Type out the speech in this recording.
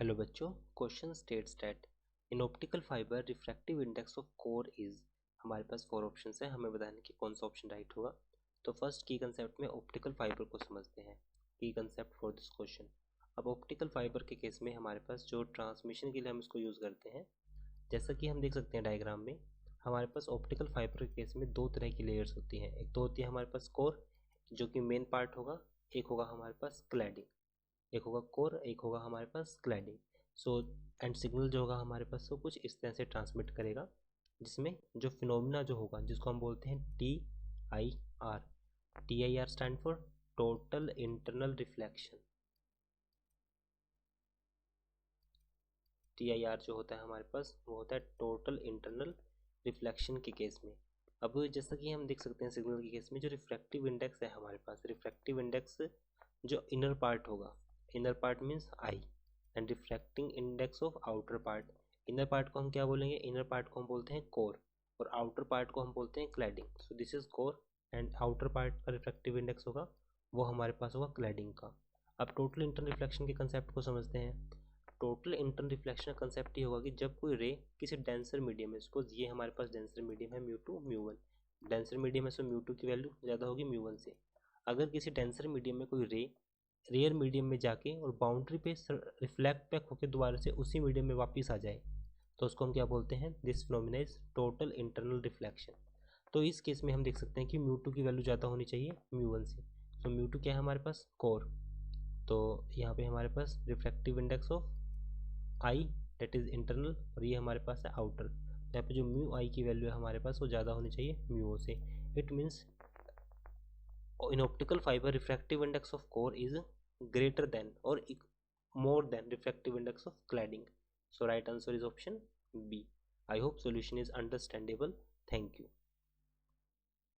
Hello बच्चों, question states that in optical fibre refractive index of core is. हमारे पास 4 option है, हमें बताने कि कौन सा ऑप्शन राइट होगा। तो फर्स्ट की कंसेप्ट में ऑप्टिकल फाइबर को समझते हैं। की कंसेप्ट फॉर दिस क्वेश्चन। अब ऑप्टिकल फाइबर के केस में हमारे पास जो ट्रांसमिशन के लिए हम इसको यूज़ करते हैं, जैसा कि हम देख सकते हैं डायग्राम में, हमारे पास ऑप्टिकल फाइबर के केस में दो तरह की लेयर्स होती हैं। एक तो होती है हमारे पास कोर, जो कि मेन पार्ट होगा, एक होगा हमारे पास क्लैडिंग। एक होगा कोर, एक होगा हमारे पास क्लैडिंग। सो एंड सिग्नल जो होगा हमारे पास वो कुछ इस तरह से ट्रांसमिट करेगा, जिसमें जो फिनोमिना जो होगा, जिसको हम बोलते हैं TIR। TIR stand for total internal reflection. TIR जो होता है हमारे पास वो होता है टोटल इंटरनल रिफ्लेक्शन के केस में। अब जैसा कि हम देख सकते हैं सिग्नल के केस में जो रिफ्रैक्टिव इंडेक्स है हमारे पास, रिफ्रैक्टिव इंडेक्स जो इनर पार्ट होगा, inner part means I, and refracting index of outer part. Inner part को हम क्या बोलेंगे? इनर पार्ट को हम बोलते हैं कोर, और आउटर पार्ट को हम बोलते हैं cladding. So this is core, and outer part का रिफ्रैक्टिव इंडेक्स होगा वो हमारे पास होगा क्लैडिंग का। अब टोटल इंटरनल रिफ्लेक्शन के कंसेप्ट को समझते हैं। टोटल इंटरनल रिफ्लेक्शन का कंसेप्ट ये होगा कि जब कोई रे किसी डेंसर मीडियम में, सपोज ये हमारे पास डेंसर मीडियम है μ2 μ1, डेंसर मीडियम है, सो μ2 की वैल्यू ज़्यादा होगी μ1 से। अगर किसी डेंसर मीडियम में कोई रे रेयर मीडियम में जाके और बाउंड्री पे रिफ्लेक्ट बैक होकर दोबारा से उसी मीडियम में वापस आ जाए, तो उसको हम क्या बोलते हैं? This phenomena is total internal reflection. तो इस केस में हम देख सकते हैं कि μ2 की वैल्यू ज़्यादा होनी चाहिए μ1 से। तो μ2 क्या है हमारे पास? कोर। तो यहाँ पे हमारे पास refractive index of eye, that is internal, और ये हमारे पास है आउटर। तो यहाँ पे जो μi की वैल्यू है हमारे पास वो ज़्यादा होनी चाहिए μo से। It means in optical fiber refractive index of core is greater than or more than refractive index of cladding. So right answer is option B. I hope solution is understandable. Thank you.